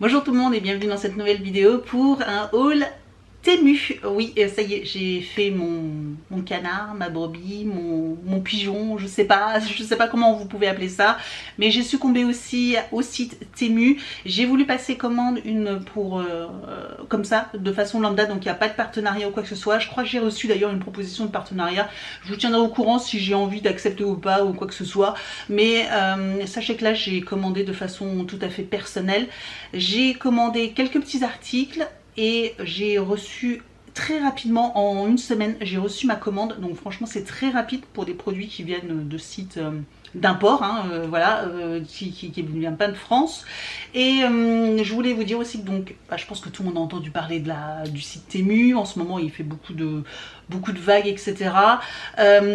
Bonjour tout le monde et bienvenue dans cette nouvelle vidéo pour un haul Temu. Oui, ça y est, j'ai fait mon canard, ma brebis, mon pigeon, je sais pas comment vous pouvez appeler ça, mais j'ai succombé aussi au site Temu. J'ai voulu passer commande une pour comme ça, de façon lambda, donc il n'y a pas de partenariat ou quoi que ce soit. Je crois que j'ai reçu d'ailleurs une proposition de partenariat. Je vous tiendrai au courant si j'ai envie d'accepter ou pas ou quoi que ce soit, mais sachez que là j'ai commandé de façon tout à fait personnelle. J'ai commandé quelques petits articles et j'ai reçu très rapidement, en une semaine, j'ai reçu ma commande. Donc franchement c'est très rapide pour des produits qui viennent de sites d'import, hein, voilà, qui ne viennent pas de France. Et je voulais vous dire aussi que donc, je pense que tout le monde a entendu parler du site Temu. En ce moment il fait beaucoup de vagues, etc.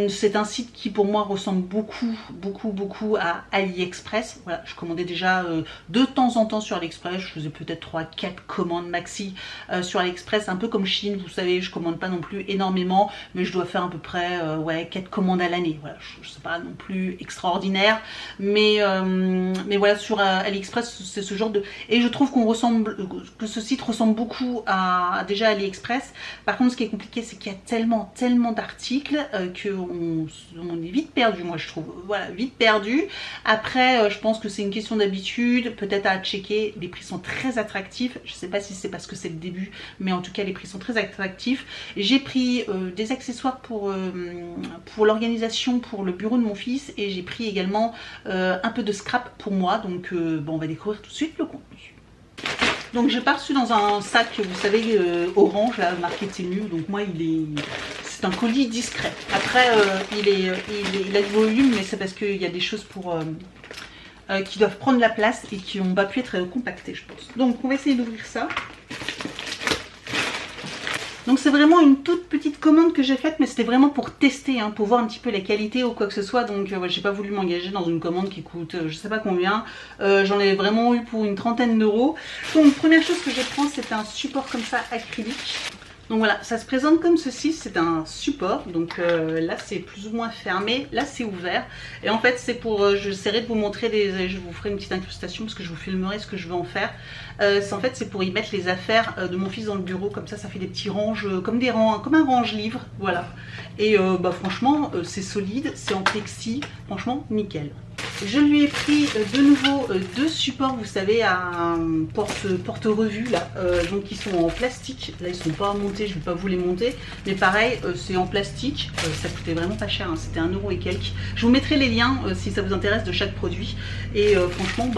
C'est un site qui pour moi ressemble beaucoup à AliExpress. Voilà, je commandais déjà de temps en temps sur AliExpress. Je faisais peut-être 3-4 commandes maxi sur AliExpress, un peu comme Chine. Vous savez, je commande pas non plus énormément, mais je dois faire à peu près 4 commandes à l'année. Voilà, je sais pas non plus extraordinaire, mais voilà, sur AliExpress c'est ce genre de... Et je trouve que ce site ressemble beaucoup à déjà AliExpress. Par contre, ce qui est compliqué, c'est qu'il y a tellement d'articles qu'on est vite perdu, moi je trouve. Voilà, vite perdu. Après, je pense que c'est une question d'habitude, peut-être à checker. Les prix sont très attractifs. Je sais pas si c'est parce que c'est le début, mais en tout cas les prix sont très attractifs. J'ai pris des accessoires pour l'organisation, pour le bureau de mon fils, et j'ai pris également un peu de scrap pour moi. Donc bon, on va découvrir tout de suite le contenu. Donc j'ai pas reçu dans un sac, vous savez, orange, là, marqué Temu. Donc moi, c'est un colis discret. Après, il a du volume, mais c'est parce qu'il y a des choses qui doivent prendre la place et qui n'ont pas pu être compactées, je pense. Donc on va essayer d'ouvrir ça. Donc c'est vraiment une toute petite commande que j'ai faite, mais c'était vraiment pour tester, hein, pour voir un petit peu la qualité ou quoi que ce soit. Donc j'ai pas voulu m'engager dans une commande qui coûte je sais pas combien. J'en ai vraiment eu pour une trentaine d'euros. Donc première chose que je prends, c'est un support comme ça acrylique. Donc voilà, ça se présente comme ceci, c'est un support, donc là c'est plus ou moins fermé, là c'est ouvert. Et en fait c'est pour, j'essaierai de vous montrer, je vous ferai une petite incrustation parce que je vous filmerai ce que je veux en faire. En fait c'est pour y mettre les affaires de mon fils dans le bureau, comme ça fait des petits ranges, comme un range-livre, voilà. Et franchement c'est solide, c'est en plexi, franchement nickel. Je lui ai pris de nouveau deux supports, vous savez, à porte-revue là, donc ils sont en plastique. Là ils sont pas montés, je vais pas vous les monter, mais pareil c'est en plastique. Ça coûtait vraiment pas cher, hein, c'était 1 euro et quelques. Je vous mettrai les liens si ça vous intéresse de chaque produit. Et franchement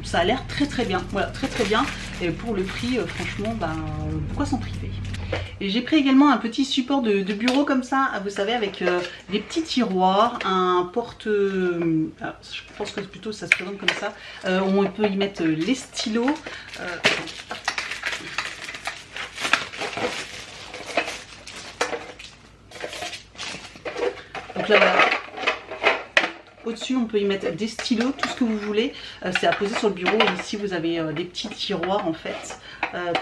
ça a l'air très bien, voilà, très bien. Et pour le prix, franchement pourquoi s'en priver. Et j'ai pris également un petit support de bureau comme ça, vous savez, avec des petits tiroirs, un porte... je pense que plutôt ça se présente comme ça. On peut y mettre les stylos. Donc là voilà. Au-dessus, on peut y mettre des stylos, tout ce que vous voulez. C'est à poser sur le bureau. Et ici, vous avez des petits tiroirs en fait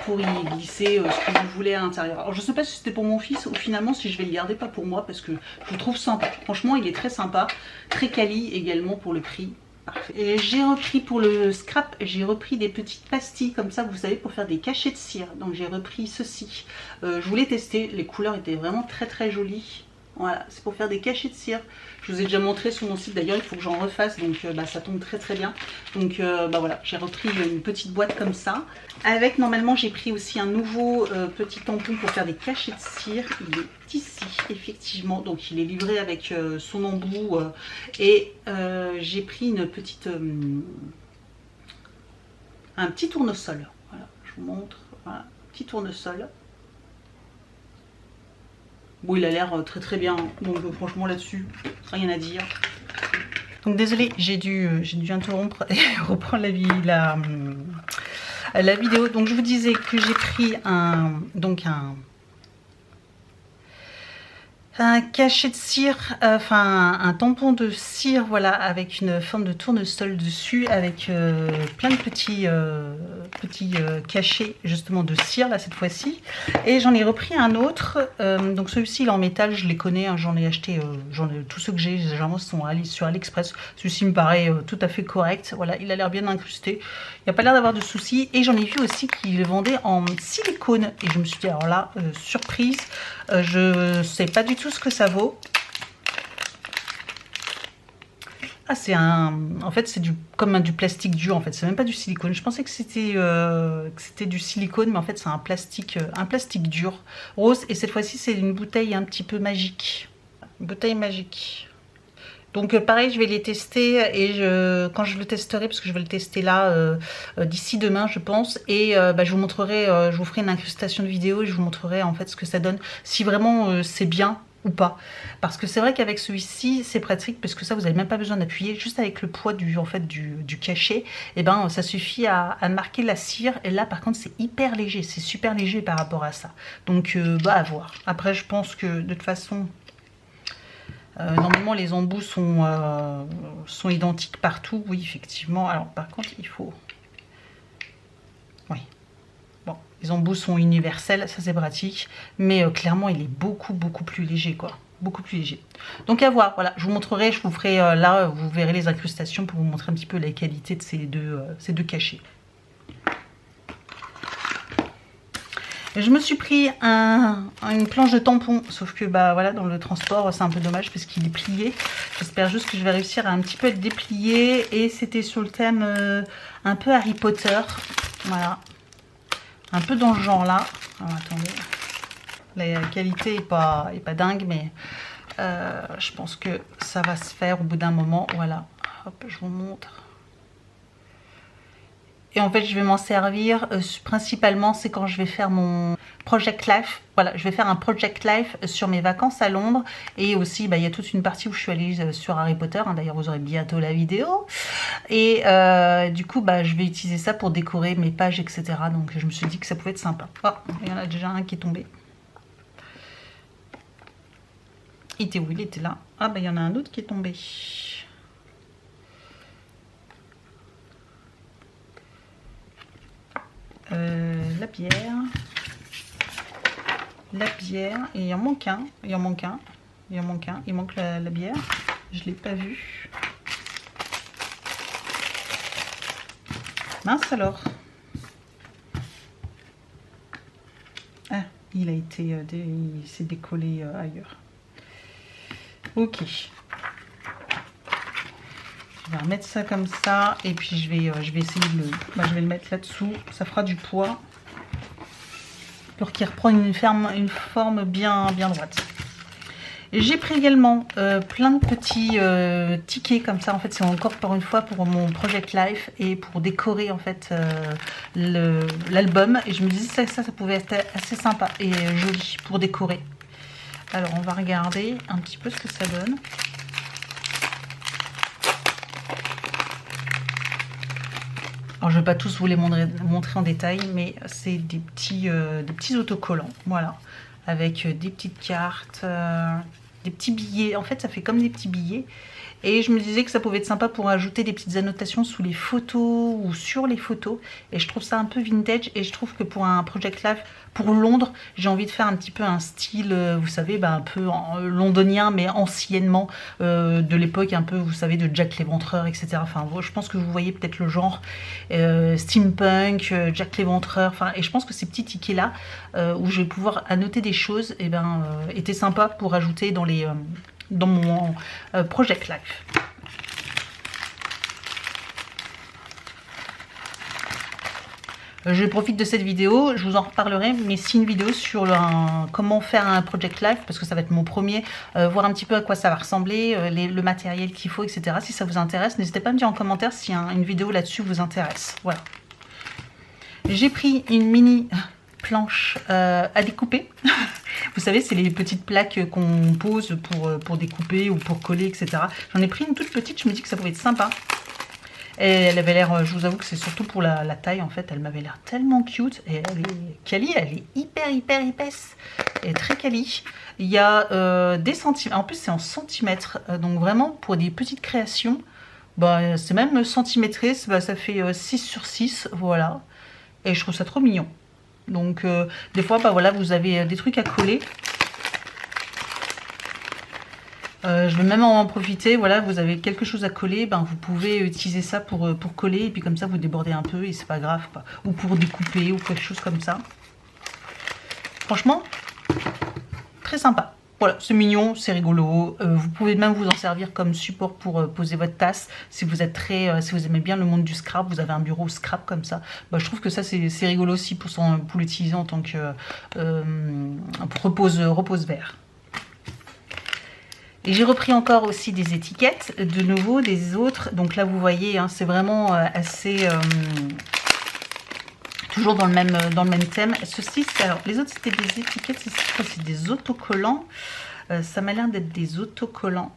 pour y glisser ce que vous voulez à l'intérieur. Alors, je ne sais pas si c'était pour mon fils ou finalement si je vais le garder pas pour moi parce que je le trouve sympa. Franchement, il est très sympa, très quali également pour le prix. Parfait. Et j'ai repris pour le scrap, j'ai repris des petites pastilles comme ça, vous savez, pour faire des cachets de cire. Donc j'ai repris ceci. Je voulais tester, les couleurs étaient vraiment très jolies. Voilà, c'est pour faire des cachets de cire. Je vous ai déjà montré sur mon site d'ailleurs, il faut que j'en refasse, donc ça tombe très bien. Donc voilà, j'ai repris une petite boîte comme ça. Avec, normalement, j'ai pris aussi un nouveau petit tampon pour faire des cachets de cire. Il est ici, effectivement. Donc il est livré avec son embout. Et j'ai pris une petite... un petit tournesol. Voilà, je vous montre. Voilà, petit tournesol. Bon, il a l'air très bien, donc franchement là-dessus, rien à dire. Donc désolée, j'ai dû interrompre et reprendre la vidéo. Donc je vous disais que j'ai pris un un cachet de cire, enfin un tampon de cire, voilà, avec une forme de tournesol dessus, avec plein de petits cachets justement de cire là cette fois-ci. Et j'en ai repris un autre, donc celui-ci il est en métal, je les connais, hein, j'en ai acheté, tous ceux que j'ai généralement sont sur AliExpress. Celui-ci me paraît tout à fait correct, voilà, il a l'air bien incrusté, il n'y a pas l'air d'avoir de soucis. Et j'en ai vu aussi qu'ils le vendaient en silicone, et je me suis dit alors là, surprise, je sais pas du tout ce que ça vaut. Ah, c'est en fait c'est comme du plastique dur, en fait c'est même pas du silicone. Je pensais que c'était du silicone, mais en fait c'est un plastique dur rose. Et cette fois-ci c'est une bouteille un petit peu magique, une bouteille magique. Donc pareil, je vais les tester, et quand je le testerai, parce que je vais le tester là d'ici demain je pense, et je vous montrerai, je vous ferai une incrustation de vidéo et je vous montrerai en fait ce que ça donne, si vraiment c'est bien ou pas. Parce que c'est vrai qu'avec celui-ci c'est pratique, parce que ça vous n'avez même pas besoin d'appuyer, juste avec le poids du cachet, et ça suffit à marquer la cire. Et là par contre c'est hyper léger, c'est super léger par rapport à ça. Donc à voir. Après je pense que de toute façon normalement les embouts sont identiques partout, oui effectivement. Alors par contre il faut... Oui. Bon, les embouts sont universels, ça c'est pratique. Mais clairement il est beaucoup plus léger quoi. Beaucoup plus léger. Donc à voir, voilà, je vous montrerai, je vous ferai là, vous verrez les incrustations pour vous montrer un petit peu la qualité de ces deux cachets. Je me suis pris une planche de tampon, sauf que voilà, dans le transport c'est un peu dommage parce qu'il est plié. J'espère juste que je vais réussir à un petit peu être déplié. Et c'était sur le thème un peu Harry Potter, voilà, un peu dans ce genre là. Alors, attendez, la qualité est pas dingue, mais je pense que ça va se faire au bout d'un moment. Voilà, hop, je vous montre. Et en fait je vais m'en servir principalement, c'est quand je vais faire mon Project Life. Voilà, je vais faire un Project Life sur mes vacances à Londres. Et aussi il y a toute une partie où je suis allée sur Harry Potter, hein. D'ailleurs vous aurez bientôt la vidéo. Et du coup je vais utiliser ça pour décorer mes pages, etc. Donc je me suis dit que ça pouvait être sympa. Oh, il y en a déjà un qui est tombé. Il était où? Il était là. Ah il y en a un autre qui est tombé. La bière, et il en manque un, il manque la bière, je l'ai pas vu. Mince alors. Ah, il a été, il s'est décollé ailleurs. Ok. Je vais remettre ça comme ça, et puis je vais essayer de je vais le mettre là-dessous, ça fera du poids pour qu'il reprenne une forme bien droite. J'ai pris également plein de petits tickets comme ça. En fait c'est encore pour une fois pour mon Project Life et pour décorer en fait l'album. Et je me disais ça pouvait être assez sympa et joli pour décorer. Alors on va regarder un petit peu ce que ça donne. Alors je ne vais pas tous vous les montrer en détail, mais c'est des petits autocollants, voilà, avec des petites cartes, des petits billets. En fait ça fait comme des petits billets. Et je me disais que ça pouvait être sympa pour ajouter des petites annotations sous les photos ou sur les photos. Et je trouve ça un peu vintage. Et je trouve que pour un Project Life, pour Londres, j'ai envie de faire un petit peu un style, vous savez, un peu londonien, mais anciennement, de l'époque un peu, vous savez, de Jack l'Éventreur, etc. Enfin, je pense que vous voyez peut-être le genre steampunk, Jack l'Éventreur. Enfin, et je pense que ces petits tickets-là, où je vais pouvoir annoter des choses, étaient sympas pour ajouter dans mon Project Life. Je profite de cette vidéo, je vous en reparlerai, mais si une vidéo sur comment faire un Project Life, parce que ça va être mon premier, voir un petit peu à quoi ça va ressembler, le matériel qu'il faut, etc. Si ça vous intéresse, n'hésitez pas à me dire en commentaire si une vidéo là-dessus vous intéresse. Voilà. J'ai pris une mini planche à découper. Vous savez, c'est les petites plaques qu'on pose pour découper ou pour coller, etc. J'en ai pris une toute petite, je me dis que ça pouvait être sympa. Et elle avait l'air, je vous avoue que c'est surtout pour la taille en fait, elle m'avait l'air tellement cute. Et elle est quali, elle est hyper épaisse. Elle est très quali. Il y a des centimètres, en plus c'est en centimètres, donc vraiment pour des petites créations, bah, c'est même centimétré, bah, ça fait 6 sur 6, voilà. Et je trouve ça trop mignon. Donc des fois, bah voilà, vous avez des trucs à coller. Je vais même en profiter, voilà, vous avez quelque chose à coller, ben, vous pouvez utiliser ça pour coller, et puis comme ça vous débordez un peu et c'est pas grave, quoi. Ou pour découper ou quelque chose comme ça. Franchement, très sympa. Voilà, c'est mignon, c'est rigolo. Vous pouvez même vous en servir comme support pour poser votre tasse. Si vous êtes si vous aimez bien le monde du scrap, vous avez un bureau scrap comme ça. Bah, je trouve que ça c'est rigolo aussi pour l'utiliser en tant que repose verre. Et j'ai repris encore aussi des étiquettes, de nouveau des autres. Donc là, vous voyez, hein, c'est vraiment assez... toujours dans le même thème. Ceci, alors les autres, c'était des étiquettes, c'est des autocollants. Ça m'a l'air d'être des autocollants.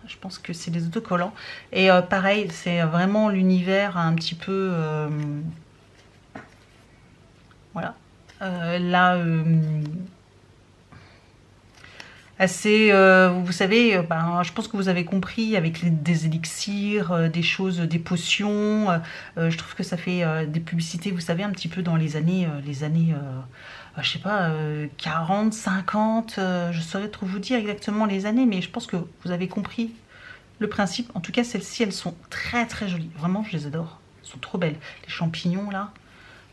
Je pense que c'est des autocollants. Et pareil, c'est vraiment l'univers un petit peu... voilà. Là... assez, vous savez, ben, je pense que vous avez compris, avec des élixirs, des choses, des potions. Je trouve que ça fait des publicités, vous savez, un petit peu dans les années je sais pas, 40, 50, je saurais trop vous dire exactement les années, mais je pense que vous avez compris le principe. En tout cas, celles-ci, elles sont très jolies. Vraiment, je les adore. Elles sont trop belles. Les champignons, là,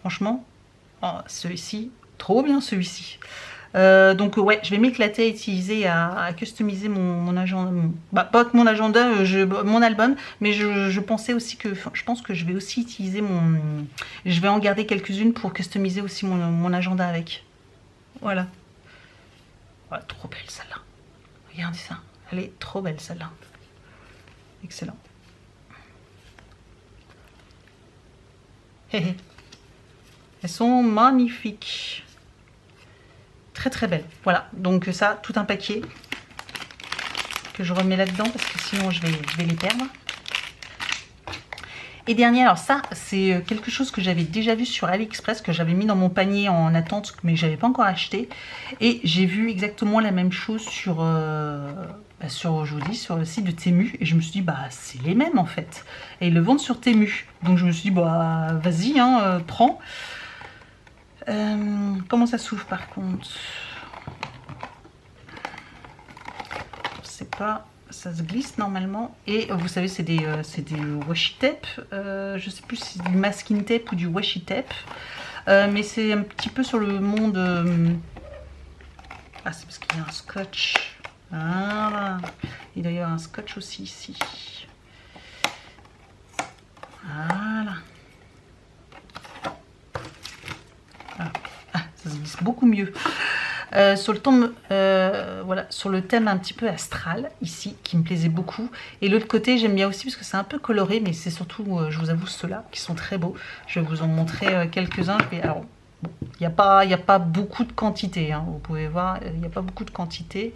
franchement, oh, celui-ci, trop bien celui-ci. Donc ouais, je vais m'éclater à utiliser, à customiser mon agenda, bah, pas que mon agenda, mon album, mais je pensais aussi que, je pense que je vais aussi utiliser je vais en garder quelques-unes pour customiser aussi mon agenda avec. Voilà. Voilà, trop belle celle-là. Regardez ça, elle est trop belle celle-là. Excellent. Elles sont magnifiques. Très belle. Voilà, donc ça, tout un paquet que je remets là-dedans parce que sinon je vais les perdre. Et dernier, alors ça, c'est quelque chose que j'avais déjà vu sur AliExpress, que j'avais mis dans mon panier en attente, mais que j'avais pas encore acheté. Et j'ai vu exactement la même chose sur, je vous dis, sur le site de Temu. Et je me suis dit, bah c'est les mêmes en fait. Et ils le vendent sur Temu. Donc je me suis dit, bah vas-y, hein, prends. Comment ça s'ouvre par contre? Je sais pas, ça se glisse normalement. Et vous savez, c'est des washi tape. Je sais plus si c'est du masking tape ou du washi tape. Mais c'est un petit peu sur le monde. Ah, c'est parce qu'il y a un scotch. Voilà. Il doit y avoir un scotch aussi ici. Voilà. Ça se glisse beaucoup mieux. Sur le thème un petit peu astral ici qui me plaisait beaucoup, et l'autre côté j'aime bien aussi parce que c'est un peu coloré, mais c'est surtout je vous avoue ceux-là qui sont très beaux. Je vais vous en montrer quelques-uns. Alors bon, il n'y a pas beaucoup de quantité, hein, vous pouvez voir, il n'y a pas beaucoup de quantité,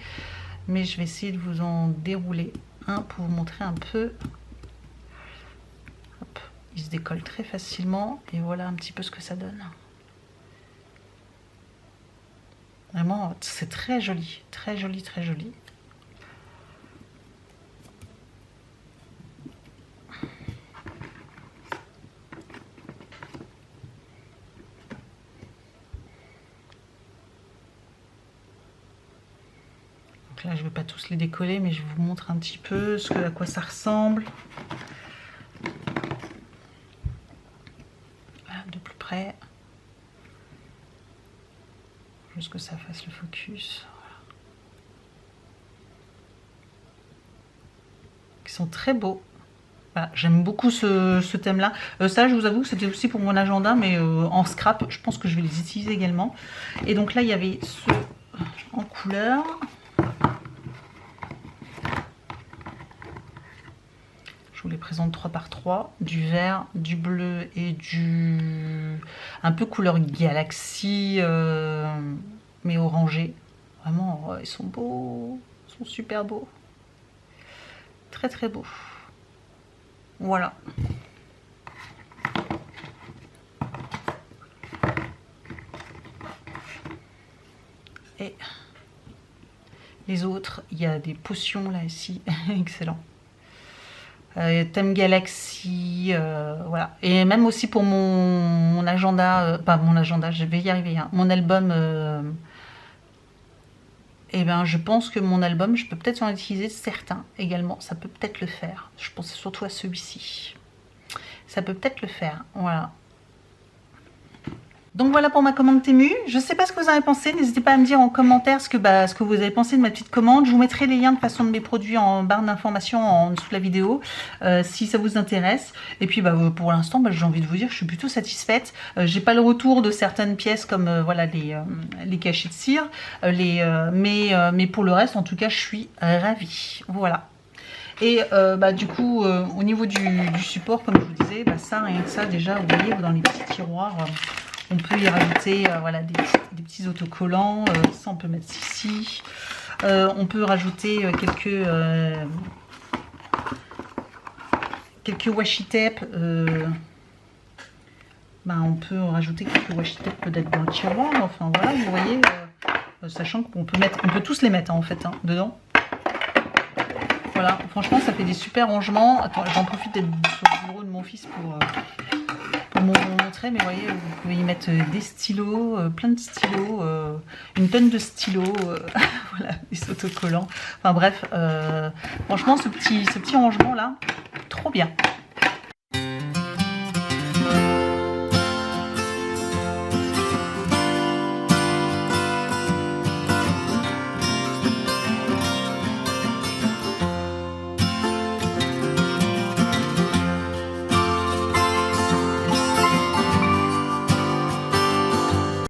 mais je vais essayer de vous en dérouler un pour vous montrer un peu. Hop, il se décolle très facilement et voilà un petit peu ce que ça donne. Vraiment, c'est très joli, très joli, très joli. Donc là, je ne vais pas tous les décoller, mais je vous montre un petit peu à quoi ça ressemble. Voilà, de plus près. Juste que ça fasse le focus. Voilà. Ils sont très beaux. Voilà, j'aime beaucoup ce thème-là. Ça, je vous avoue que c'était aussi pour mon agenda, mais en scrap, je pense que je vais les utiliser également. Et donc là, il y avait ceux en couleur. Je vous les présente 3 par 3. Du vert, du bleu et un peu couleur galaxie, mais orangé. Vraiment, ils sont beaux. Ils sont super beaux. Très beaux. Voilà. Et les autres, il y a des potions là ici, excellent. Thème Galaxy, voilà. Et même aussi pour mon agenda, pas mon agenda, je vais y arriver, hein, mon album. Et ben, je pense que mon album, je peux peut-être en utiliser certains également. Ça peut peut-être le faire. Je pense surtout à celui-ci. Ça peut peut-être le faire, voilà. Donc voilà pour ma commande Temu. Je ne sais pas ce que vous en avez pensé. N'hésitez pas à me dire en commentaire ce que vous avez pensé de ma petite commande. Je vous mettrai les liens de façon de mes produits en barre d'informations en dessous de la vidéo si ça vous intéresse. Et puis pour l'instant, j'ai envie de vous dire que je suis plutôt satisfaite. J'ai pas le retour de certaines pièces comme voilà les cachets de cire, mais pour le reste, en tout cas, je suis ravie. Voilà. Et du coup, au niveau du support, comme je vous disais, ça, rien que ça, déjà, vous voyez, dans les petits tiroirs, on peut y rajouter voilà, des petits autocollants. Ça, on peut mettre ici. On peut rajouter quelques washi tape. On peut rajouter quelques washi tape peut-être dans le tiroir. Enfin, voilà, vous voyez, sachant qu'on peut tous les mettre, hein, en fait, hein, dedans. Voilà, franchement, ça fait des super rangements. Attends, j'en profite d'être sur le bureau de mon fils pour vous montrer. Mais vous voyez, vous pouvez y mettre des stylos, plein de stylos, une tonne de stylos, voilà, des autocollants. Enfin bref, franchement, ce petit rangement là, trop bien.